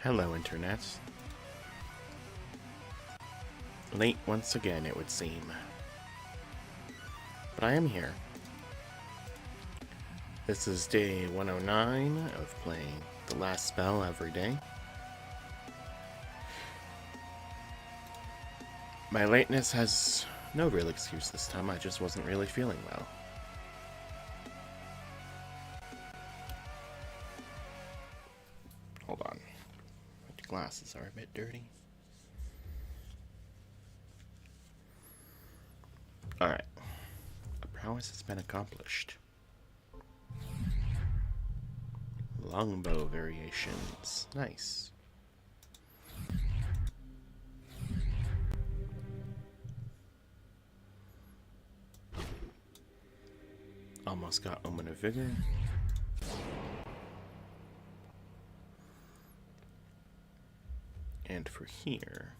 Hello, Internet. Late once again, it would seem. But I am here. This is day 109 of playing the last spell every day. My lateness has no real excuse this time, I just wasn't really feeling well. Hold on. My glasses are a bit dirty. Alright. A prowess has been accomplished. Longbow variations. Nice. Almost got Omen of Vigor. And for here...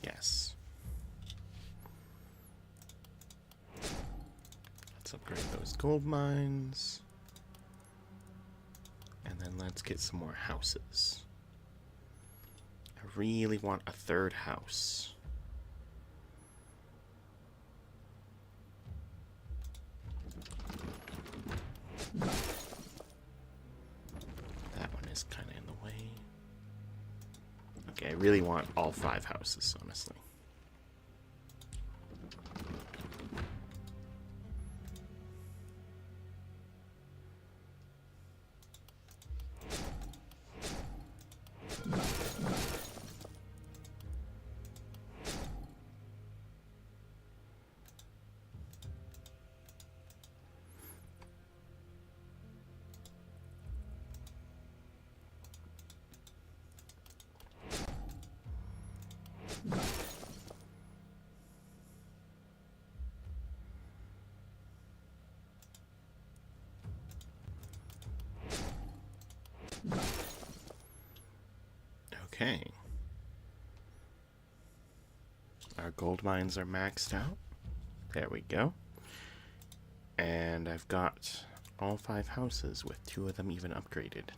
Yes. Let's upgrade those gold mines. And then let's get some more houses. I really want a third house. That one is kind of in the way. Okay, I really want all 5 houses, honestly. Okay. Our gold mines are maxed out. There we go. And I've got all 5 houses with 2 of them even upgraded.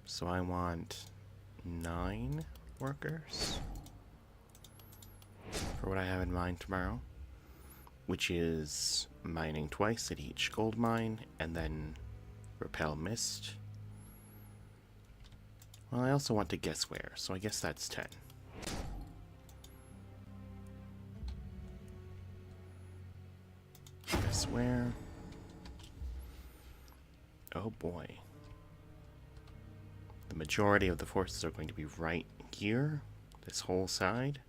So I want 9 workers for what I have in mind tomorrow, which is mining twice at each gold mine and then repel mist. Well, I also want to guess where, so I guess that's 10. Guess where? Oh boy. The majority of the forces are going to be right here, this whole side,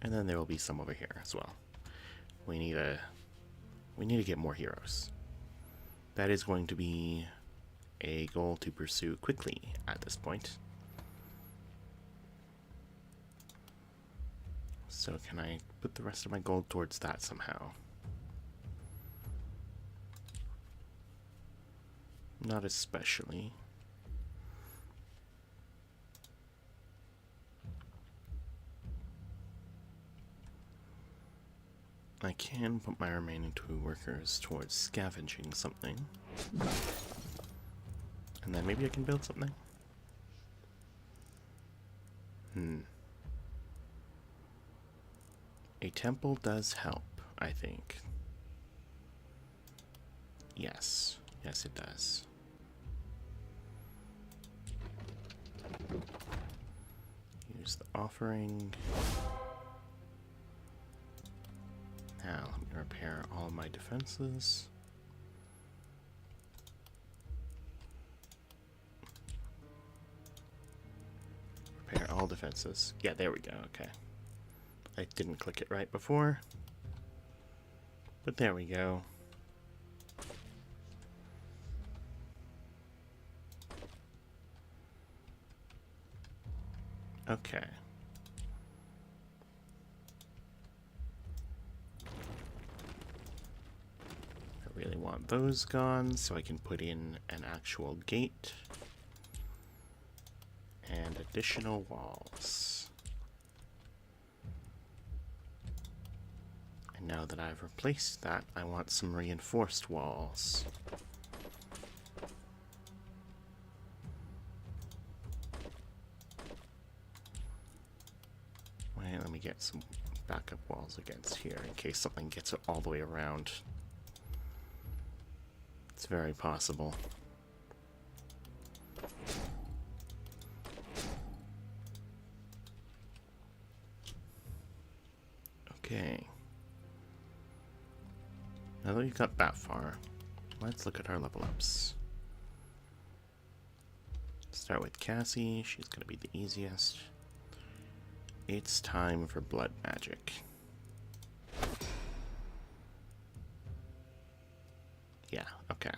and then there will be some over here as well. We need to get more heroes. That is going to be a goal to pursue quickly at this point. So can I put the rest of my gold towards that somehow? Not especially. I can put my remaining 2 workers towards scavenging something. And then maybe I can build something. A temple does help, I think. Yes. Yes, it does. Use the offering. Now, let me repair all my defenses. Repair all defenses. Yeah, there we go, okay. I didn't click it right before. But there we go. Okay. I really want those gone so I can put in an actual gate. And additional walls. And now that I've replaced that, I want some reinforced walls. Wait, let me get some backup walls against here in case something gets it all the way around. It's very possible. Okay. Now that we've got that far, let's look at our level ups. Start with Cassie, she's going to be the easiest. It's time for blood magic. Yeah, okay.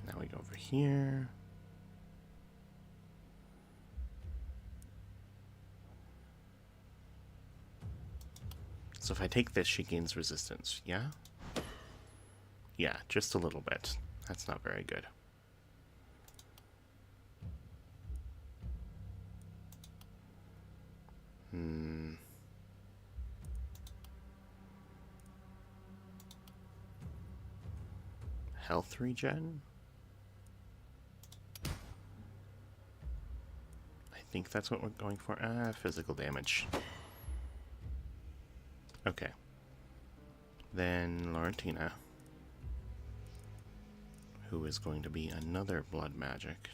Now we go over here. So if I take this, she gains resistance, yeah? Yeah, just a little bit. That's not very good. Health regen? I think that's what we're going for. Physical damage. Okay. Then Laurentina, who is going to be another blood magic.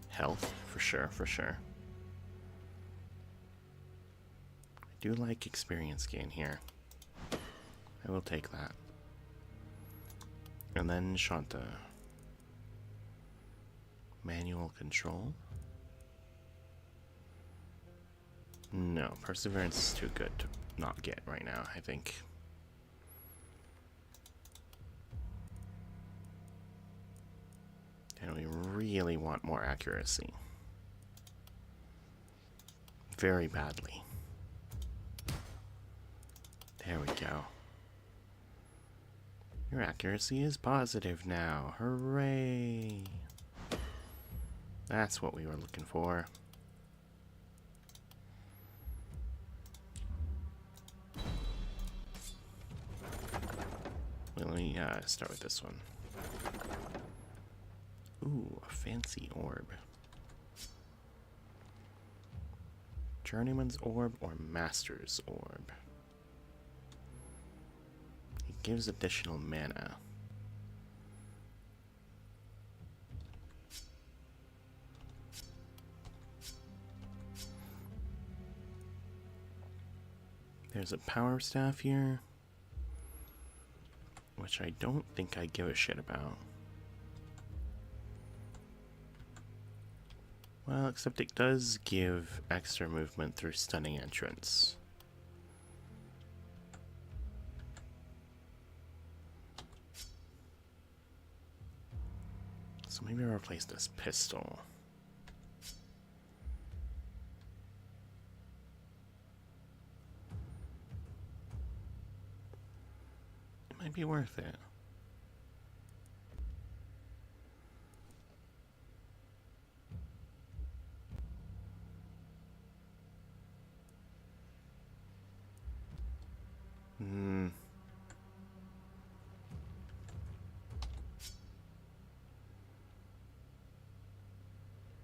Health, for sure, for sure. I do like experience gain here. I will take that. And then Shanta. Manual control. No, Perseverance is too good to not get right now, I think. And we really want more accuracy. Very badly. There we go. Your accuracy is positive now. Hooray! That's what we were looking for. Let me start with this one. Ooh, a fancy orb. Journeyman's orb or Master's orb? It gives additional mana. There's a power staff here, which I don't think I give a shit about. Well, except it does give extra movement through stunning entrance. So maybe I'll replace this pistol. It might be worth it.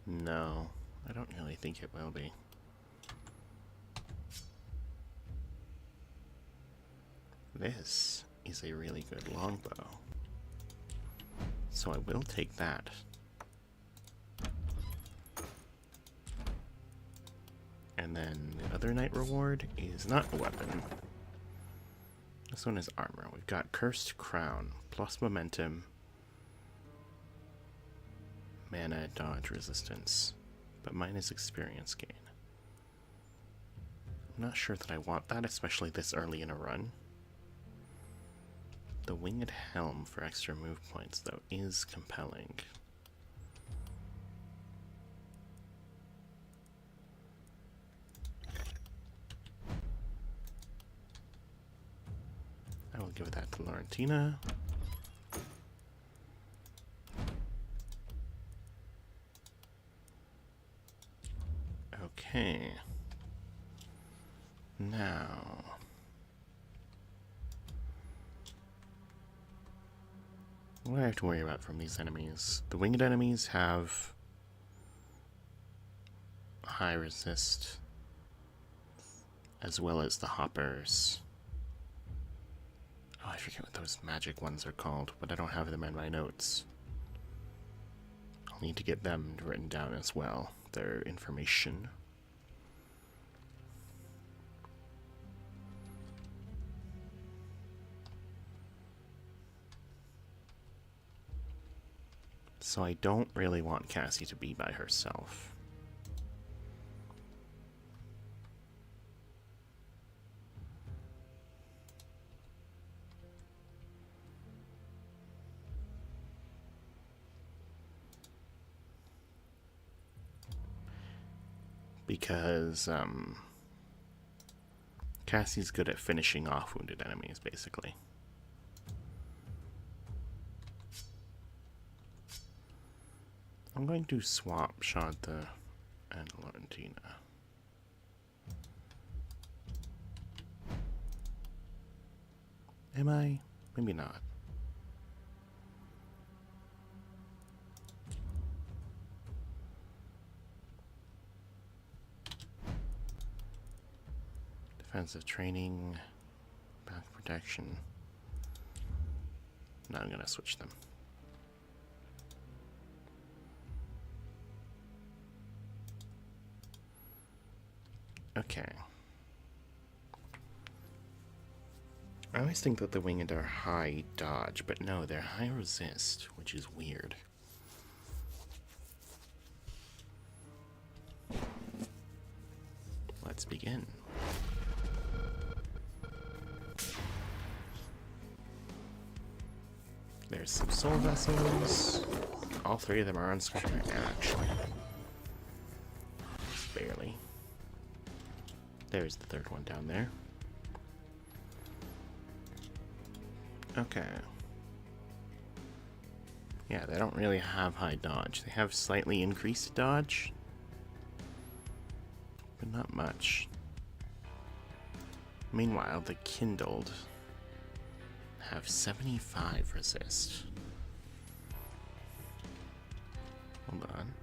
No, I don't really think it will be. This is a really good longbow, so I will take that. And then the other night reward is not a weapon. This one is armor. We've got Cursed Crown, plus momentum, mana, dodge, resistance, but minus experience gain. I'm not sure that I want that, especially this early in a run. The Winged Helm for extra move points, though, is compelling. Give that to Laurentina. Okay. Now... what do I have to worry about from these enemies? The winged enemies have high resist, as well as the hoppers. Oh, I forget what those magic ones are called, but I don't have them in my notes. I'll need to get them written down as well, their information. So I don't really want Cassie to be by herself. Because Cassie's good at finishing off wounded enemies, basically. I'm going to swap Shanta and Laurentina. Am I? Maybe not. Defensive training, back protection. Now I'm going to switch them. Okay. I always think that the winged are high dodge, but no, they're high resist, which is weird. Let's begin. There's some soul vessels. All three of them are on screen actually. Barely. There's the third one down there. Okay. Yeah, they don't really have high dodge. They have slightly increased dodge, but not much. Meanwhile, the Kindled have 75 resist. Hold on.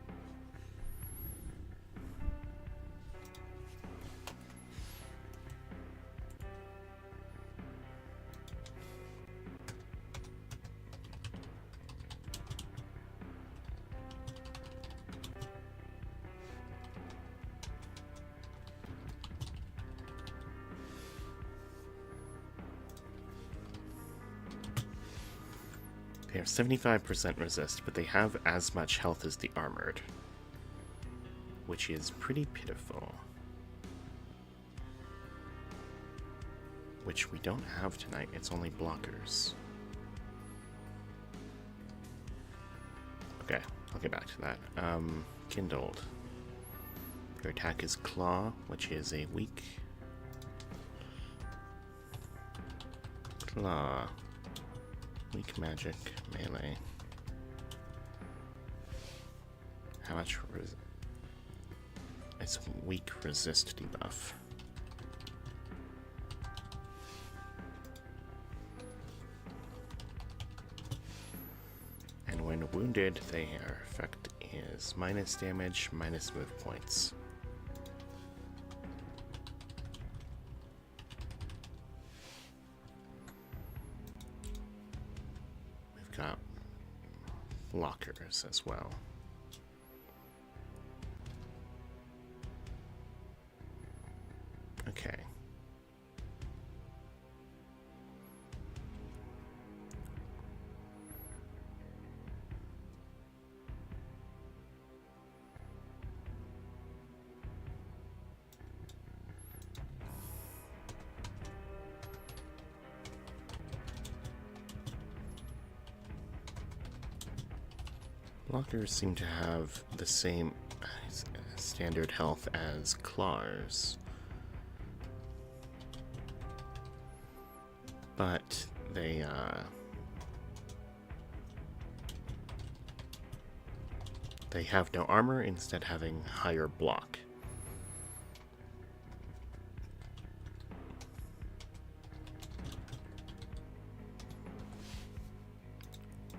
They have 75% resist, but they have as much health as the armored, which is pretty pitiful. Which we don't have tonight, it's only blockers. Okay, I'll get back to that. Kindled. Your attack is Claw, which is a weak Claw. Weak magic, melee. How much it's weak resist debuff. And when wounded, their effect is minus damage, minus move points. Got blockers as well. Okay. Blockers seem to have the same standard health as Claws, but they have no armor, instead having higher block.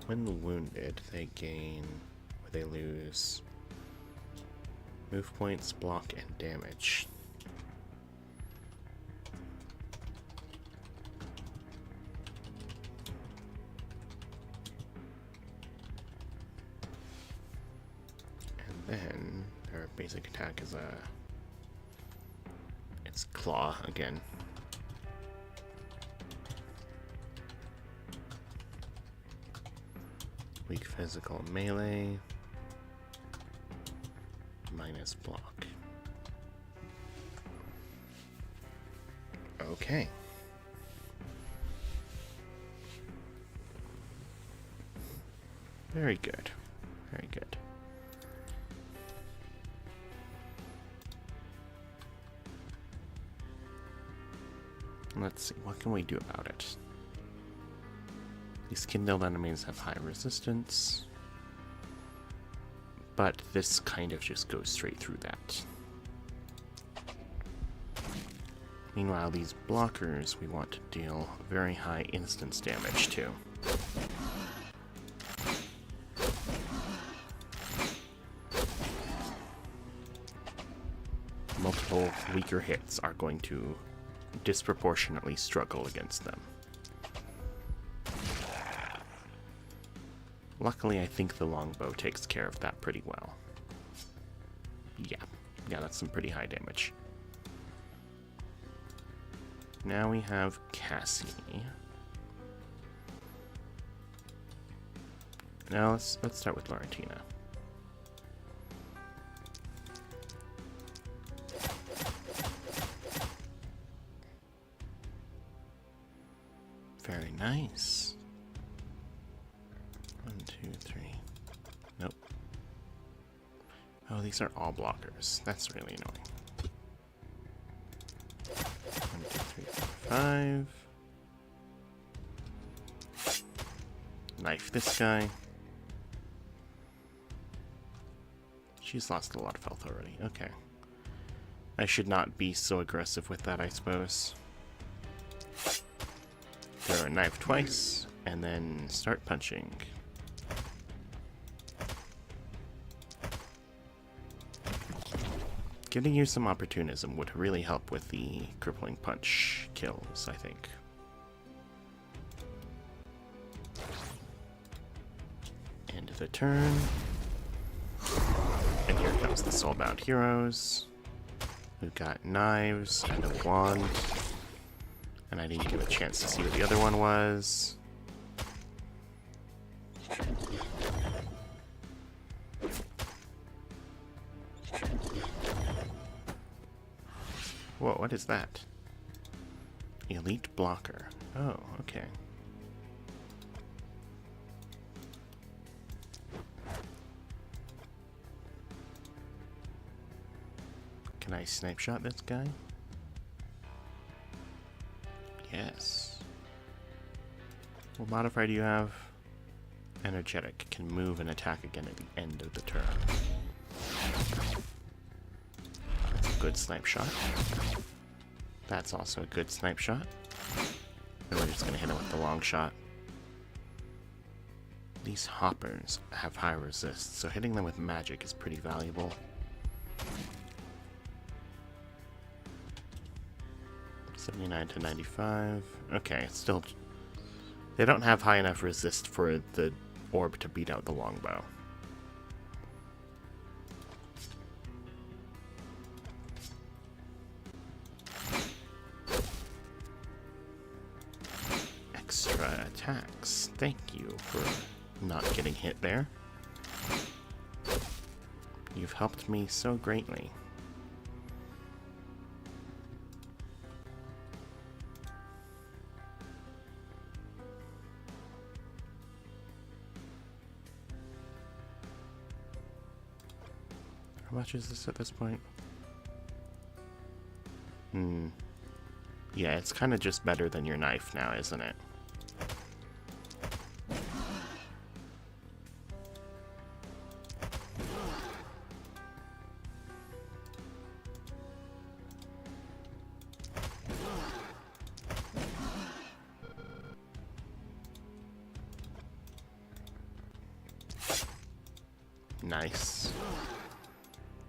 When wounded, they gain, or they lose, move points, block, and damage. And then their basic attack is it's claw again. Weak physical melee, minus block. Okay. Very good. Very good. Let's see, what can we do about it? These kindled enemies have high resistance, but this kind of just goes straight through that. Meanwhile, these blockers we want to deal very high instance damage to. Multiple weaker hits are going to disproportionately struggle against them. Luckily, I think the longbow takes care of that pretty well. Yeah, that's some pretty high damage. Now we have Cassie. Now let's start with Laurentina. Very nice. 1, 2, 3. Nope. Oh, these are all blockers. That's really annoying. 1, 2, 3, 4, 5. Knife this guy. She's lost a lot of health already. Okay. I should not be so aggressive with that, I suppose. Throw a knife twice, and then start punching. Giving you some opportunism would really help with the crippling punch kills, I think. End of the turn. And here comes the Soulbound Heroes. We've got knives and a wand. And I didn't give a chance to see what the other one was. Whoa, what is that? Elite blocker. Oh, okay. Can I snipe shot this guy? Yes. What modifier do you have? Energetic. Can move and attack again at the end of the turn. That's a good snipe shot. That's also a good snipe shot. And we're just going to hit him with the long shot. These hoppers have high resist, so hitting them with magic is pretty valuable. $79 to $95. Okay, it's still... They don't have high enough resist for the orb to beat out the longbow. Extra attacks. Thank you for not getting hit there. You've helped me so greatly. How much is this at this point? Yeah, it's kind of just better than your knife now, isn't it? Nice.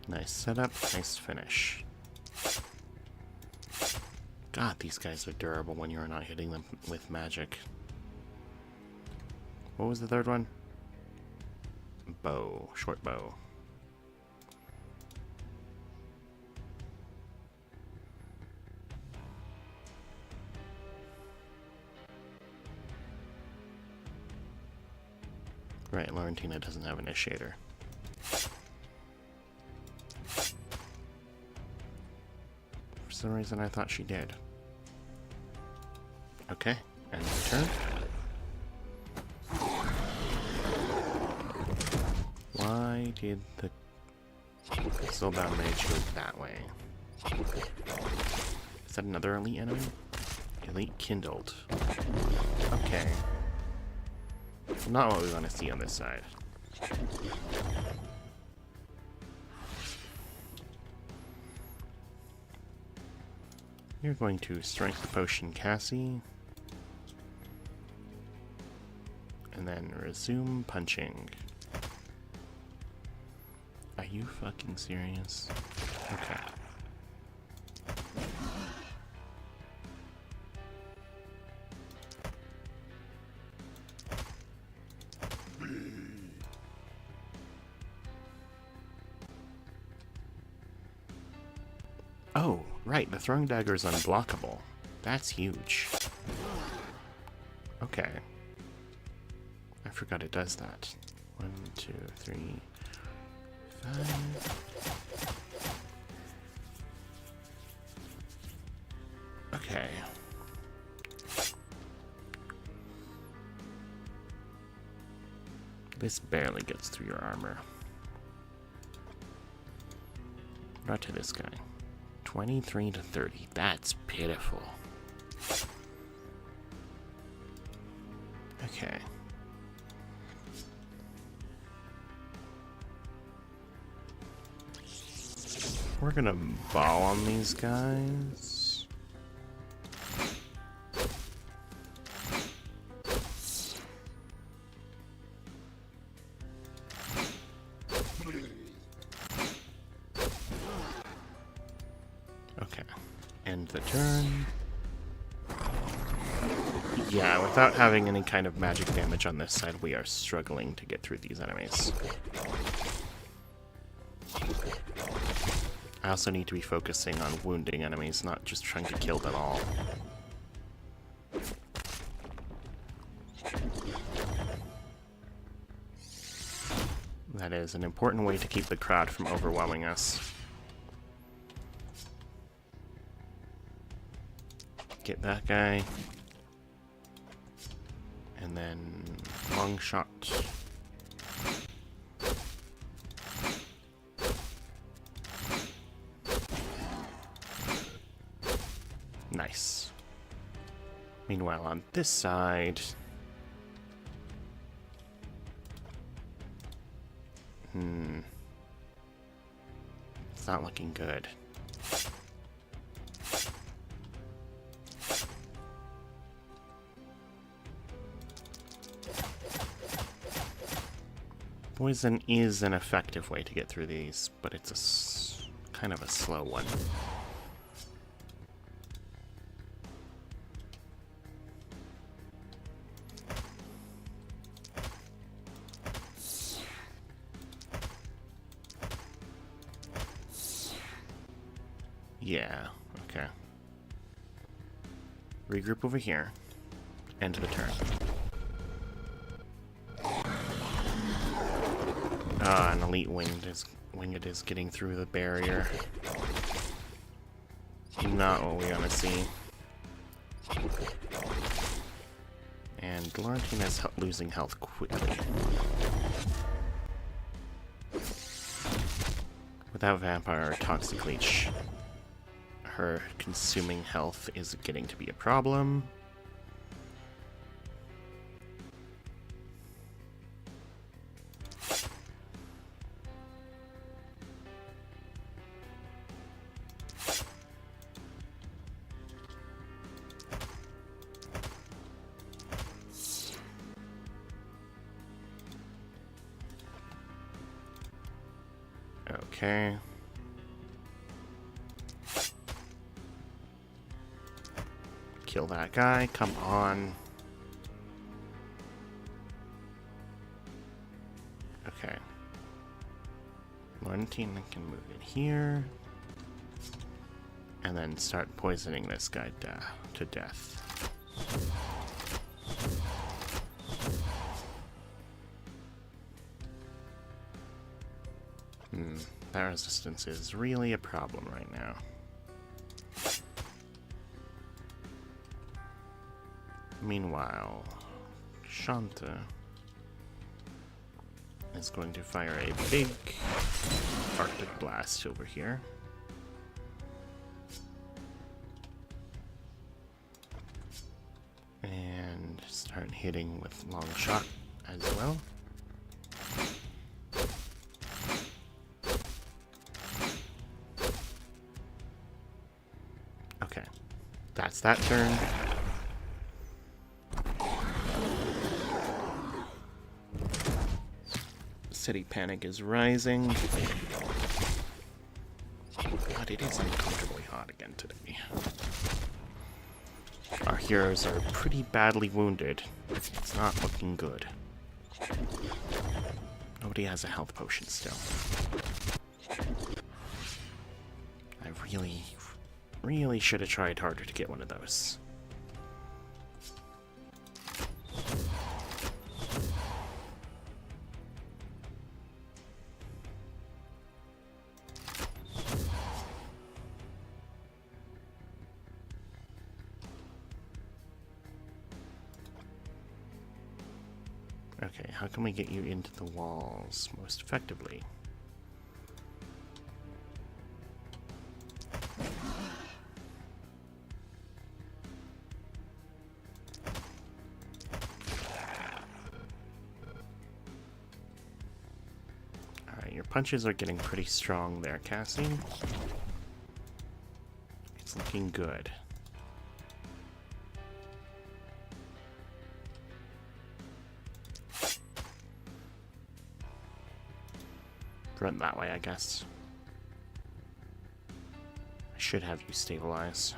Nice setup, nice finish. God, these guys are durable when you're not hitting them with magic. What was the third one? Bow. Short bow. Right, Laurentina doesn't have initiator. For some reason I thought she did. Okay, end of turn. Why did the Soulbound Mage go that way? Is that another elite enemy? Elite Kindled. Okay. Not what we want to see on this side. You're going to Strength Potion Cassie. And then resume punching. Are you fucking serious? Okay. Oh, right, the throwing dagger is unblockable. That's huge. Okay. I forgot it does that. 1, 2, 3, 5. Okay. This barely gets through your armor. Not to this guy. 23 to 30. That's pitiful. Okay. We're gonna ball on these guys. Okay. End the turn. Yeah, without having any kind of magic damage on this side, we are struggling to get through these enemies. I also need to be focusing on wounding enemies, not just trying to kill them all. That is an important way to keep the crowd from overwhelming us. Get that guy. And then long shot. Nice. Meanwhile, on this side... It's not looking good. Poison is an effective way to get through these, but it's kind of a slow one. Yeah, okay. Regroup over here. End of the turn. An elite winged is getting through the barrier. Not what we want to see. And Laurentina's losing health quickly. Without Vampire or Toxic Leech, her consuming health is getting to be a problem. Okay. Kill that guy. Come on. Okay. Valentina can move in here. And then start poisoning this guy to death. That resistance is really a problem right now. Meanwhile, Shanta is going to fire a big Arctic blast over here. And start hitting with long shot as well. Okay, that's that turn. City panic is rising. God, it is uncomfortably hot again today. Our heroes are pretty badly wounded. It's not looking good. Nobody has a health potion still. I really should have tried harder to get one of those. Okay, how can we get you into the walls most effectively? Alright, your punches are getting pretty strong there, Cassie. It's looking good. Run that way, I guess. I should have you stabilize.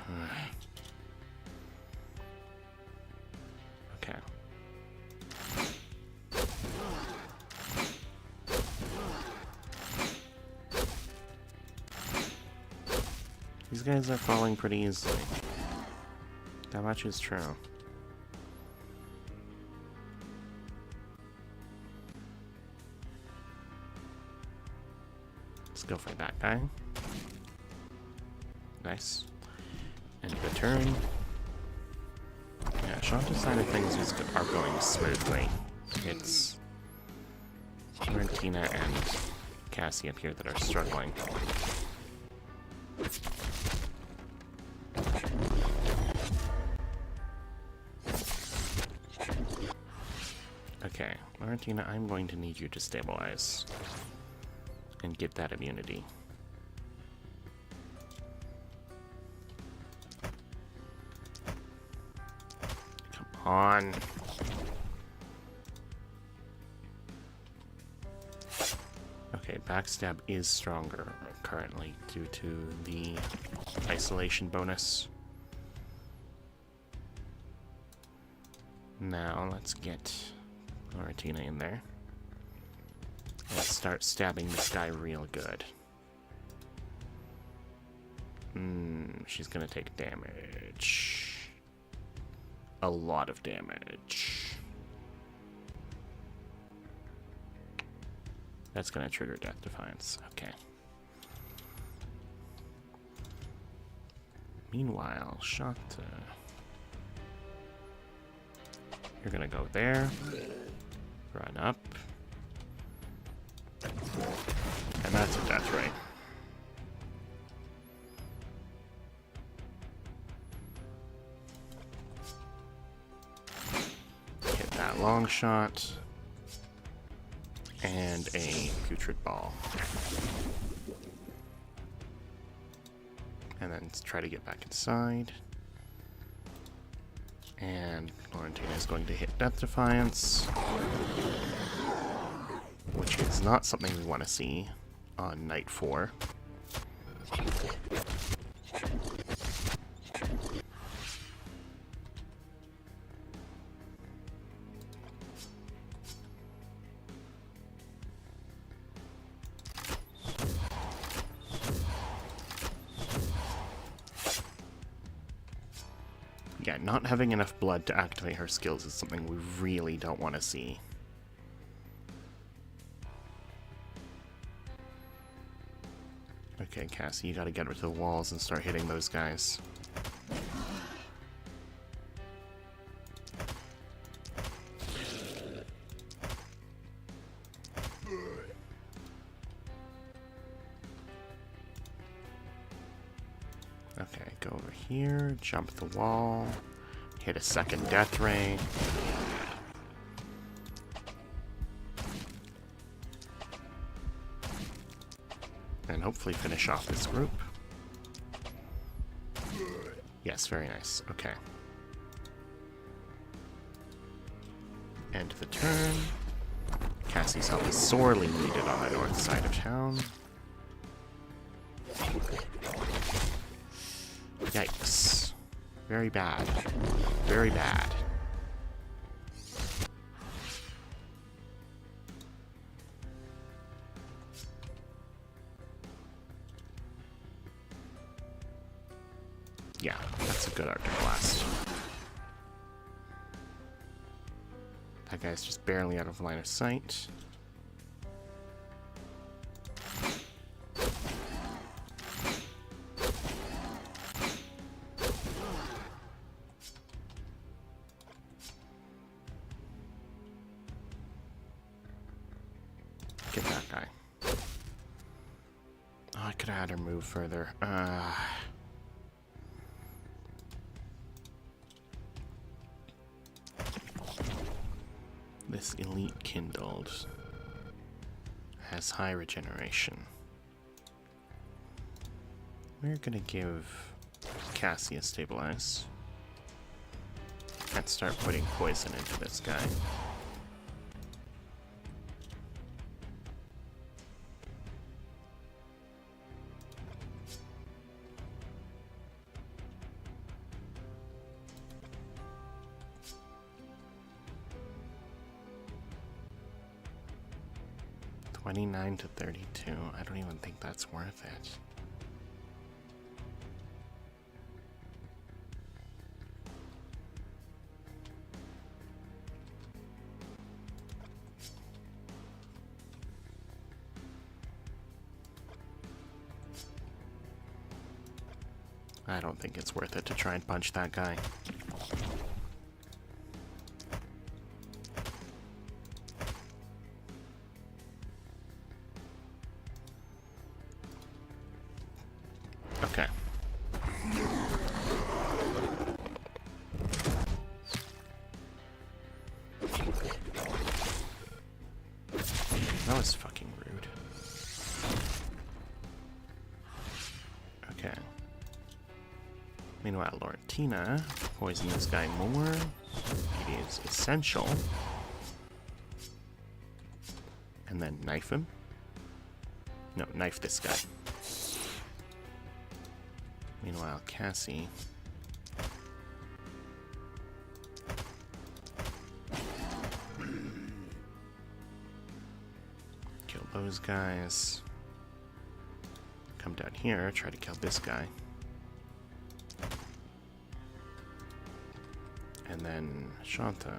Okay. These guys are falling pretty easily. That much is true. Let's go for that guy. Nice. End of the turn. Yeah, Shanta's side of things are going smoothly. It's Valentina and Cassie up here that are struggling. Okay, Valentina, I'm going to need you to stabilize and get that immunity. Come on. Okay, backstab is stronger currently due to the isolation bonus. Now let's get Valentina in there. Let's start stabbing this guy real good. She's gonna take damage. A lot of damage. That's gonna trigger Death Defiance. Okay. Meanwhile, Shanta, you're gonna go there. Run up. And that's a death ray. Hit that long shot. And a putrid ball. And then try to get back inside. And Valentina is going to hit Death Defiance, which is not something we want to see on night 4. Yeah, not having enough blood to activate her skills is something we really don't want to see. Okay, Cassie, you gotta get her to the walls and start hitting those guys. Okay, go over here, jump the wall, hit a second death ray. And hopefully finish off this group. Yes, very nice. Okay. End the turn. Cassie's help is sorely needed on the north side of town. Yikes. Very bad. Very bad. Yeah, that's a good Arctic Blast. That guy's just barely out of line of sight. Get that guy. Oh, I could have had her move further. This elite kindled has high regeneration. We're gonna give Cassie a stabilize and start putting poison into this guy. $29 to $32. I don't even think that's worth it. I don't think it's worth it to try and punch that guy. Okay. That was fucking rude. Okay. Meanwhile, Laurentina, poison this guy more. It is essential. And then knife him. No, knife this guy. Meanwhile, Cassie. Kill those guys. Come down here, try to kill this guy. And then Shanta.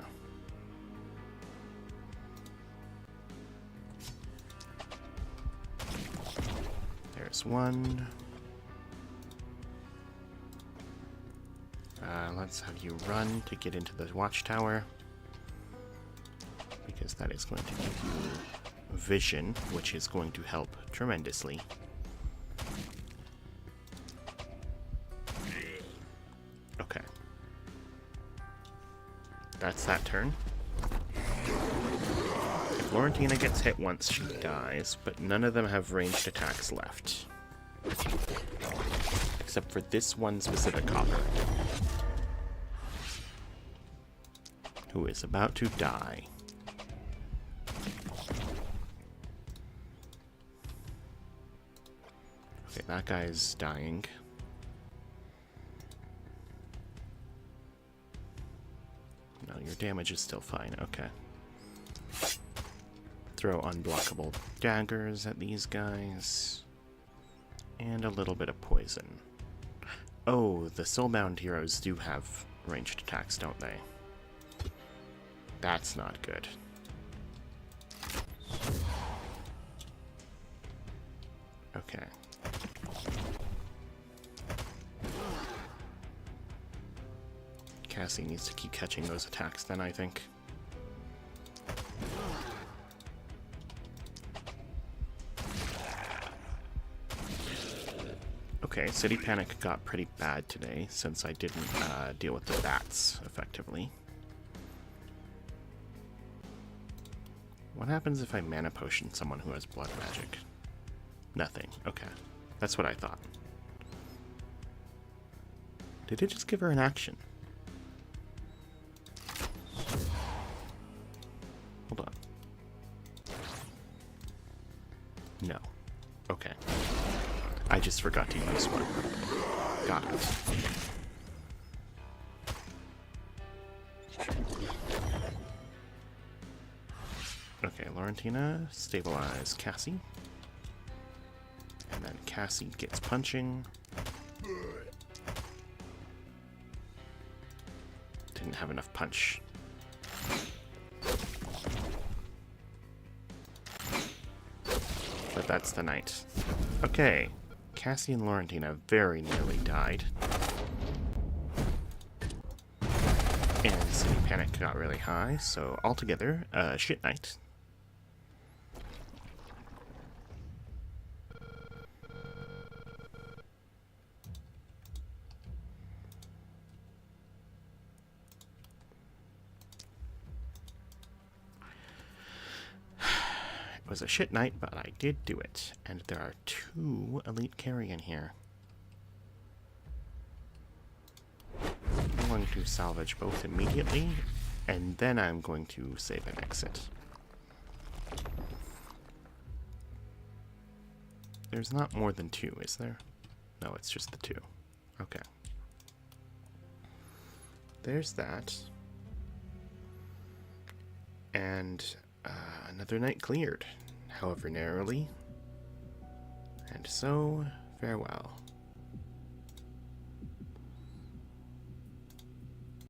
There's one. Let's have you run to get into the watchtower, because that is going to give you vision, which is going to help tremendously. Okay. That's that turn. If Laurentina gets hit once, she dies, but none of them have ranged attacks left. Except for this one specific copper, who is about to die. Okay, that guy's dying. No, your damage is still fine. Okay. Throw unblockable daggers at these guys. And a little bit of poison. Oh, the soulbound heroes do have ranged attacks, don't they? That's not good. Okay. Cassie needs to keep catching those attacks then, I think. Okay, City Panic got pretty bad today since I didn't deal with the bats effectively. What happens if I mana potion someone who has blood magic? Nothing. Okay. That's what I thought. Did it just give her an action? Hold on. No. Okay. I just forgot to use one. Got it. Okay, Laurentina, stabilize Cassie. And then Cassie gets punching. Didn't have enough punch. But that's the night. Okay. Cassie and Laurentina very nearly died. And City Panic got really high, so altogether, shit night. It was a shit night, but I did do it. And there are 2 elite carry in here. I'm going to salvage both immediately, and then I'm going to save and exit. There's not more than 2, is there? No, it's just the 2. Okay. There's that. And another night cleared, however narrowly. And so, farewell.